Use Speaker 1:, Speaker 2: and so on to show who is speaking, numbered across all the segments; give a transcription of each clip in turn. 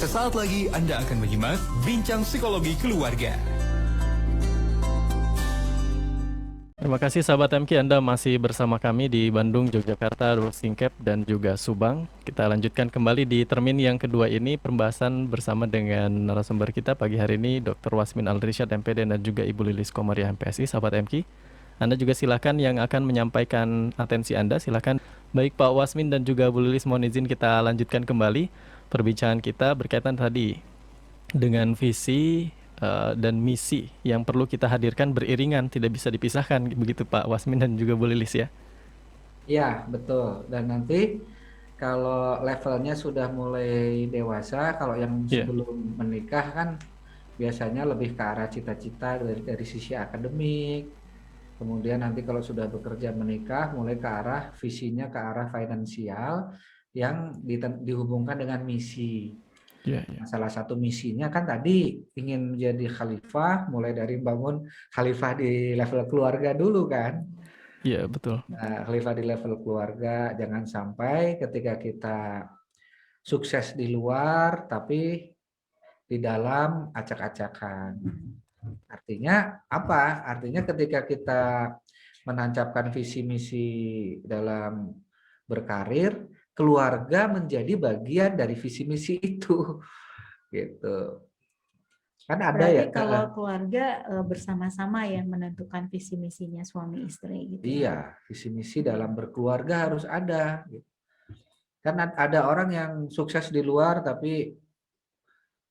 Speaker 1: Sesaat lagi Anda akan menyimak Bincang Psikologi Keluarga.
Speaker 2: Terima kasih sahabat MK, Anda masih bersama kami di Bandung, Yogyakarta, Singkep, dan juga Subang. Kita lanjutkan kembali di termin yang kedua ini, pembahasan bersama dengan narasumber kita pagi hari ini, Dr. Wasmin Al-Rishad, MPD, dan juga Ibu Lilis Komariah, MPSI. Sahabat MK, Anda juga silakan yang akan menyampaikan atensi Anda, silakan. Baik Pak Wasmin dan juga Bu Lilis, mohon izin kita lanjutkan kembali perbincangan kita berkaitan tadi dengan visi dan misi yang perlu kita hadirkan beriringan, tidak bisa dipisahkan, begitu Pak Wasmin dan juga Bu Lilis ya.
Speaker 3: Ya, betul. Dan nanti kalau levelnya sudah mulai dewasa, kalau yang
Speaker 2: Iya.
Speaker 3: sebelum menikah kan biasanya lebih ke arah cita-cita dari sisi akademik. Kemudian nanti kalau sudah bekerja menikah, mulai ke arah visinya ke arah finansial yang dihubungkan dengan misi.
Speaker 2: Iya.
Speaker 3: Nah, salah satu misinya kan tadi ingin menjadi khalifah, mulai dari bangun khalifah di level keluarga dulu kan.
Speaker 2: Iya, betul.
Speaker 3: Nah, khalifah di level keluarga, jangan sampai ketika kita sukses di luar, tapi di dalam acak-acakan. Artinya apa? Artinya ketika kita menancapkan visi misi dalam berkarir, keluarga menjadi bagian dari visi misi itu. Gitu. Kan ada
Speaker 4: Berarti
Speaker 3: ya.
Speaker 4: kalau keluarga bersama-sama ya menentukan visi misinya suami istri gitu.
Speaker 3: Iya, visi misi dalam berkeluarga harus ada. Gitu. Kan ada orang yang sukses di luar tapi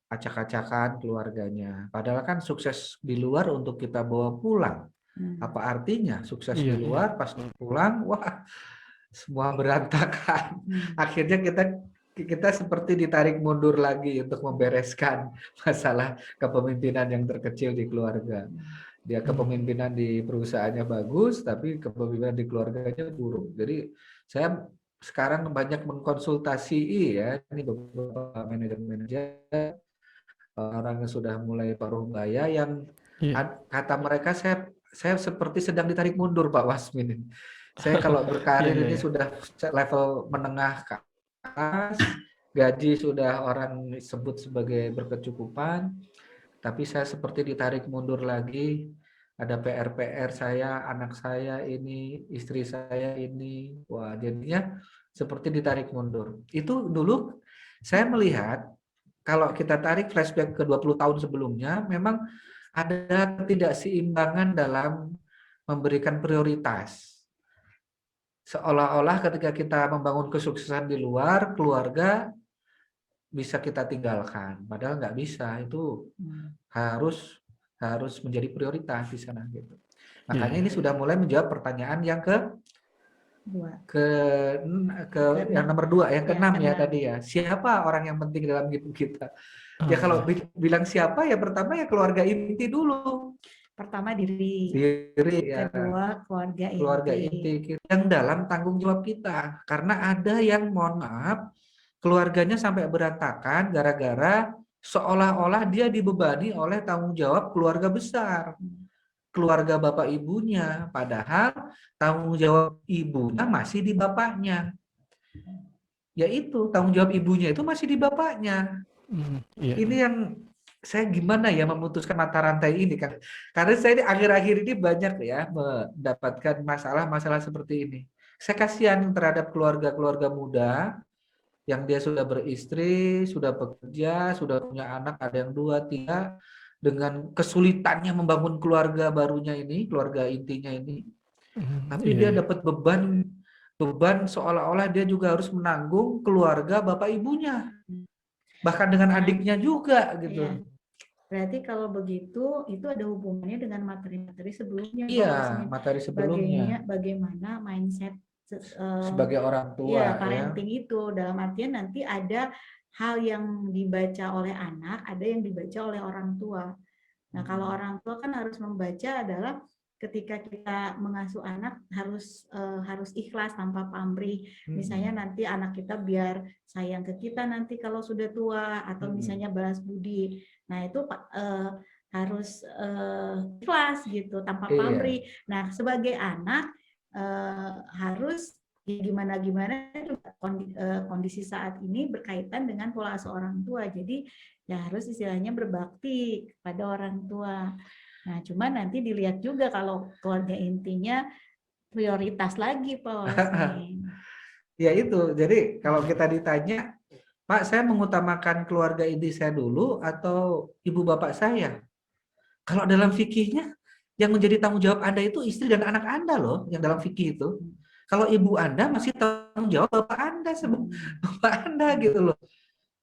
Speaker 3: acak-acakan keluarganya. Padahal kan sukses di luar untuk kita bawa pulang. Apa artinya sukses di luar pas pulang, wah semua berantakan. Akhirnya kita seperti ditarik mundur lagi untuk membereskan masalah kepemimpinan yang terkecil di keluarga. Dia kepemimpinan di perusahaannya bagus, tapi kepemimpinan di keluarganya buruk. Jadi saya sekarang banyak mengkonsultasi ya, ini beberapa manajer-manajer, orang yang sudah mulai paruh baya yang kata mereka saya seperti sedang ditarik mundur Pak Wasmin. Saya kalau berkarir ini sudah level menengah ke atas, gaji sudah orang sebut sebagai berkecukupan, tapi saya seperti ditarik mundur lagi. Ada PR-PR saya, anak saya ini, istri saya ini. Wah, jadinya seperti ditarik mundur. Itu dulu saya melihat, kalau kita tarik flashback ke 20 tahun sebelumnya, memang ada ketidakseimbangan dalam memberikan prioritas. Seolah-olah ketika kita membangun kesuksesan di luar, keluarga bisa kita tinggalkan. Padahal nggak bisa, itu harus menjadi prioritas di sana gitu. Makanya ini sudah mulai menjawab pertanyaan yang yang nomor 2, yang ke-6 ya tadi ya. Siapa orang yang penting dalam hidup kita? Ya kalau bilang siapa ya pertama ya keluarga inti dulu.
Speaker 4: Pertama diri
Speaker 3: ya.
Speaker 4: Kedua
Speaker 3: keluarga inti yang dalam tanggung jawab kita. Karena ada yang mohon maaf keluarganya sampai berantakan gara-gara seolah-olah dia dibebani oleh tanggung jawab keluarga besar. Keluarga bapak ibunya, padahal tanggung jawab ibunya masih di bapaknya. Yaitu tanggung jawab ibunya itu masih di bapaknya. Ini yang saya gimana ya memutuskan mata rantai ini kan. Karena saya di akhir-akhir ini banyak ya mendapatkan masalah-masalah seperti ini. Saya kasihan terhadap keluarga-keluarga muda yang dia sudah beristri, sudah bekerja, sudah punya anak, ada yang 2, 3, dengan kesulitannya membangun keluarga barunya ini, keluarga intinya ini. Tapi dia dapat beban seolah-olah dia juga harus menanggung keluarga bapak ibunya. Bahkan dengan adiknya juga gitu.
Speaker 4: Iya. Berarti kalau begitu itu ada hubungannya dengan materi-materi sebelumnya.
Speaker 3: Iya, materi sebelumnya.
Speaker 4: Bagaimana mindset
Speaker 3: sebagai orang tua
Speaker 4: parenting itu, dalam artian nanti ada hal yang dibaca oleh anak, ada yang dibaca oleh orang tua. Nah, kalau orang tua kan harus membaca adalah ketika kita mengasuh anak harus ikhlas tanpa pamrih. Misalnya nanti anak kita biar sayang ke kita nanti kalau sudah tua, atau misalnya balas budi. Nah, itu harus ikhlas gitu tanpa pamrih. Nah, sebagai anak harus gimana juga kondisi saat ini berkaitan dengan pola asuh orang tua. Jadi ya harus istilahnya berbakti kepada orang tua. Nah, cuman nanti dilihat juga kalau keluarga intinya prioritas lagi, Pak Wasmin.
Speaker 3: Ya itu, jadi kalau kita ditanya, Pak, saya mengutamakan keluarga inti saya dulu atau ibu bapak saya? Kalau dalam fikihnya, yang menjadi tanggung jawab Anda itu istri dan anak Anda loh, yang dalam fikih itu. Kalau ibu Anda masih tanggung jawab bapak Anda, bapak Anda gitu loh.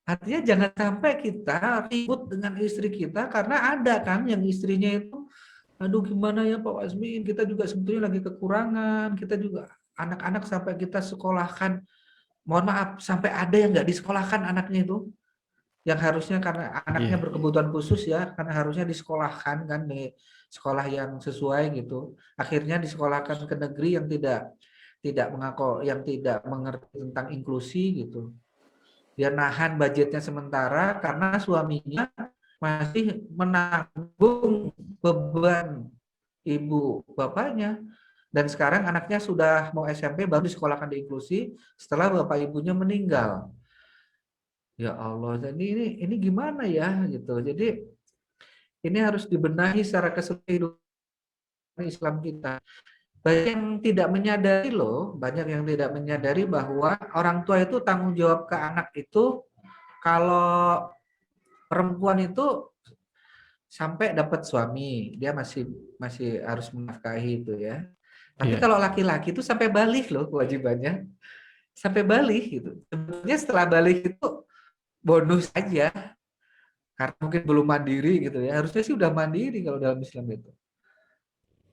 Speaker 3: Artinya jangan sampai kita ribut dengan istri kita karena ada kan yang istrinya itu, aduh gimana ya Pak Wasmin, kita juga sebetulnya lagi kekurangan, kita juga anak-anak sampai kita sekolahkan, mohon maaf, sampai ada yang nggak disekolahkan anaknya itu, yang harusnya karena anaknya berkebutuhan khusus ya, karena harusnya disekolahkan kan di sekolah yang sesuai gitu, akhirnya disekolahkan ke negeri yang tidak mengerti tentang inklusi gitu. Dia nahan budgetnya sementara karena suaminya masih menanggung beban ibu bapaknya. Dan sekarang anaknya sudah mau SMP baru disekolahkan di inklusi setelah bapak ibunya meninggal. Ya Allah, jadi ini gimana ya gitu. Jadi ini harus dibenahi secara keseluruhan Islam kita. Banyak yang tidak menyadari loh, banyak yang tidak menyadari bahwa orang tua itu tanggung jawab ke anak itu kalau perempuan itu sampai dapat suami, dia masih harus menafkahi itu ya. Tapi kalau laki-laki itu sampai balik loh kewajibannya. Sampai balik gitu. Sebenarnya setelah balik itu bonus aja. Karena mungkin belum mandiri gitu ya. Harusnya sih udah mandiri kalau dalam Islam itu.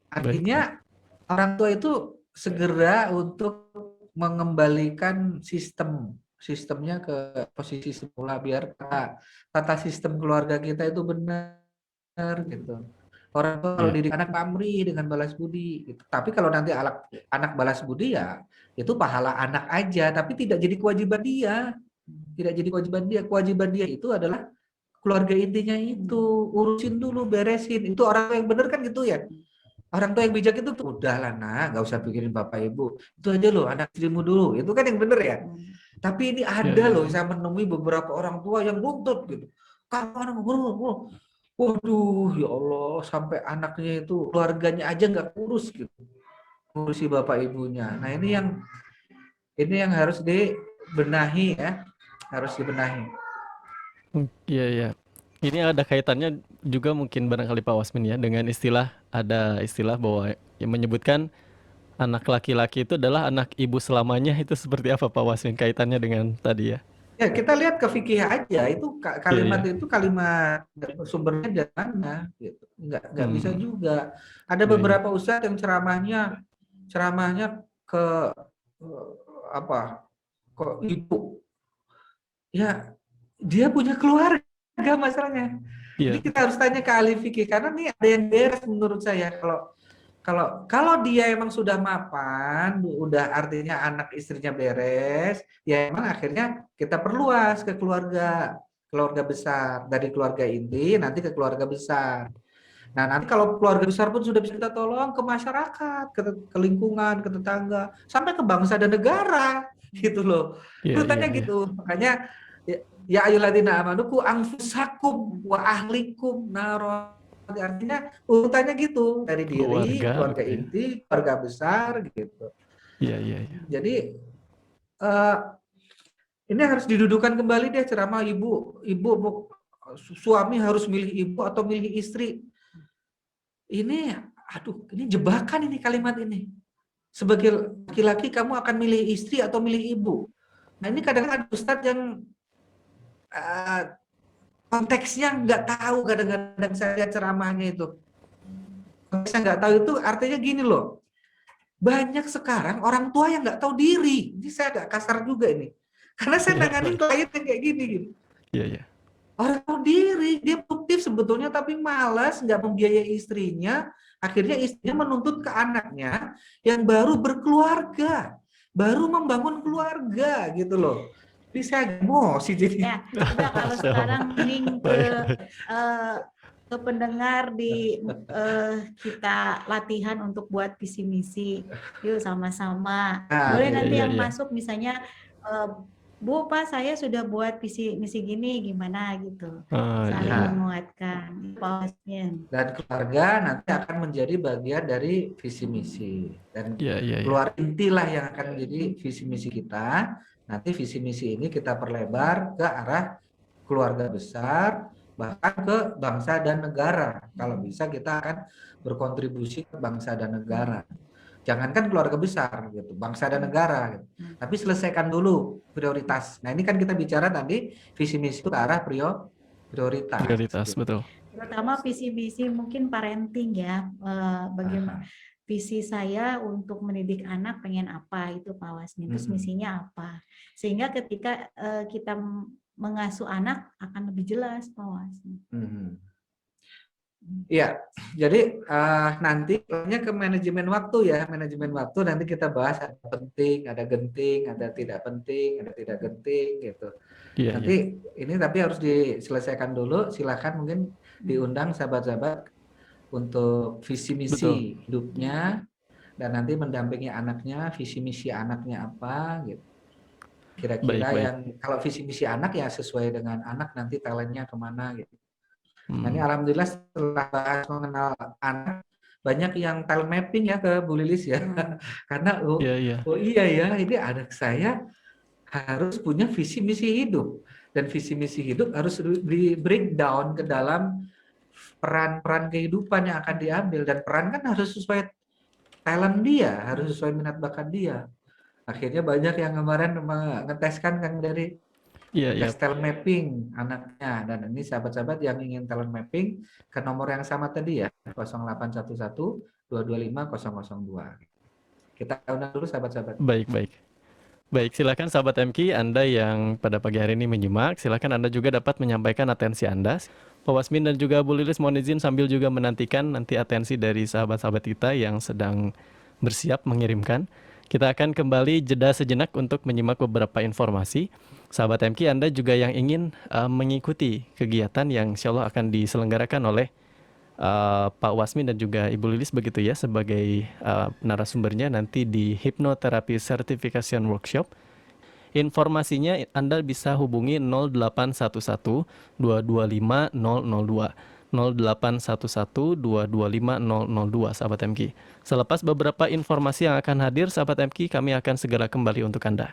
Speaker 3: Artinya orang tua itu segera untuk mengembalikan sistemnya ke posisi semula biar tata sistem keluarga kita itu benar gitu. Orang tua kalau didik anak pamrih dengan balas budi gitu. Tapi kalau nanti anak balas budi ya itu pahala anak aja tapi tidak jadi kewajiban dia. Tidak jadi kewajiban dia. Kewajiban dia itu adalah keluarga intinya itu, urusin dulu, beresin. Itu orang tua yang benar kan gitu ya. Orang tua yang bijak itu tuh udahlah nak, nggak usah pikirin bapak ibu. Itu aja loh, anak istrimu dulu. Itu kan yang benar ya. Tapi ini ada loh, saya menemui beberapa orang tua yang buntut gitu. Kapan waduh, ya Allah, sampai anaknya itu keluarganya aja nggak kurus gitu, ngurusi bapak ibunya. Nah ini yang harus dibenahi ya, harus dibenahi.
Speaker 2: Iya. Ini ada kaitannya juga mungkin barangkali Pak Wasmin ya dengan ada istilah bahwa yang menyebutkan anak laki-laki itu adalah anak ibu selamanya. Itu seperti apa Pak Wasmin kaitannya dengan tadi ya?
Speaker 3: Ya kita lihat ke fikih aja, itu kalimat itu kalimat sumbernya dari mana gitu. Nggak bisa juga. Ada beberapa ustadz yang ceramahnya ke ke ibu. Ya dia punya keluarga masalahnya. Jadi kita harus tanya ke ahli fikih karena nih ada yang beres menurut saya. Kalau dia emang sudah mapan, udah artinya anak istrinya beres, ya emang akhirnya kita perluas ke keluarga besar, dari keluarga inti nanti ke keluarga besar. Nah nanti kalau keluarga besar pun sudah bisa kita tolong ke masyarakat, ke lingkungan, ke tetangga, sampai ke bangsa dan negara gitu loh. Urutannya gitu. Makanya ya ayyuhalladzina amanu qu anfusakum wa ahlikum naro. Artinya urutannya gitu, dari diri, keluarga inti, keluarga besar gitu.
Speaker 2: Iya.
Speaker 3: Jadi ini harus didudukan kembali deh ceramah ibu suami harus milih ibu atau milih istri. Ini jebakan ini kalimat ini. Sebagai laki-laki kamu akan milih istri atau milih ibu. Nah ini kadang-kadang ustadz yang konteksnya nggak tahu, kadang-kadang saya lihat ceramahnya itu. Konteksnya nggak tahu itu artinya gini loh. Banyak sekarang orang tua yang nggak tahu diri. Ini saya agak kasar juga ini. Karena saya nanganin klien yang kayak gini gitu.
Speaker 2: Iya.
Speaker 3: Orang tahu diri, dia produktif sebetulnya tapi malas, nggak membiayai istrinya. Akhirnya istrinya menuntut ke anaknya yang baru berkeluarga, baru membangun keluarga gitu loh. Jadi saya emosi jadi.
Speaker 4: Ya, udah kalau sekarang mending ke ke pendengar kita latihan untuk buat visi misi. Yuk sama-sama. Boleh
Speaker 2: Iya,
Speaker 4: nanti
Speaker 2: iya,
Speaker 4: yang
Speaker 2: iya.
Speaker 4: masuk misalnya Bu, Pak, saya sudah buat visi misi gini, gimana gitu.
Speaker 2: Iya,
Speaker 4: Saling
Speaker 2: iya.
Speaker 4: menguatkan. Pak Wasmin.
Speaker 3: Dan keluarga nanti akan menjadi bagian dari visi misi. Dan
Speaker 2: Iya, iya, iya.
Speaker 3: keluar intilah yang akan menjadi visi misi kita. Nanti visi misi ini kita perlebar ke arah keluarga besar, bahkan ke bangsa dan negara. Kalau bisa kita akan berkontribusi ke bangsa dan negara. Jangankan keluarga besar gitu, bangsa dan negara gitu. Tapi selesaikan dulu prioritas. Nah, ini kan kita bicara tadi visi misi itu ke arah prioritas.
Speaker 2: Prioritas,
Speaker 3: Gitu.
Speaker 2: betul.
Speaker 4: Terutama visi misi mungkin parenting ya. Bagaimana visi saya untuk mendidik anak pengen apa itu Pak Wasmin. Terus misinya apa? Sehingga ketika kita mengasuh anak akan lebih jelas Pak Wasmin.
Speaker 3: Iya, jadi nanti ke manajemen waktu ya, manajemen waktu nanti kita bahas ada penting, ada genting, ada tidak penting, ada tidak genting gitu.
Speaker 2: Iya,
Speaker 3: Nanti
Speaker 2: iya.
Speaker 3: ini tapi harus diselesaikan dulu. Silakan mungkin diundang sahabat-sahabat untuk visi misi hidupnya dan nanti mendampingi anaknya, visi misi anaknya apa gitu. Kira-kira
Speaker 2: Baik.
Speaker 3: yang kalau visi misi anak ya sesuai dengan anak nanti talentnya kemana gitu. Nah, ini alhamdulillah setelah bahas mengenal anak banyak yang talent mapping ya ke Bu Lilis ya. Karena oh iya ya, ini anak saya harus punya visi misi hidup dan visi misi hidup harus di breakdown ke dalam peran-peran kehidupan yang akan diambil, dan peran kan harus sesuai talent dia, harus sesuai minat bakat dia. Akhirnya banyak yang kemarin mengeteskan kan dari tes talent mapping anaknya, dan ini sahabat-sahabat yang ingin talent mapping ke nomor yang sama tadi ya, 0811 225 002. Kita undang dulu sahabat-sahabat.
Speaker 2: Baik, silakan sahabat MK, Anda yang pada pagi hari ini menyimak, silakan Anda juga dapat menyampaikan atensi Anda. Pak Wasmin dan juga Bu Lilis mohon izin sambil juga menantikan nanti atensi dari sahabat-sahabat kita yang sedang bersiap mengirimkan. Kita akan kembali jeda sejenak untuk menyimak beberapa informasi. Sahabat MK, Anda juga yang ingin mengikuti kegiatan yang insya Allah akan diselenggarakan oleh Pak Wasmin dan juga Ibu Lilis begitu ya sebagai narasumbernya nanti di Hypnotherapy Certification Workshop. Informasinya Anda bisa hubungi 0811 225 002. 0811 225 002 sahabat MK. Selepas beberapa informasi yang akan hadir sahabat MK, kami akan segera kembali untuk Anda.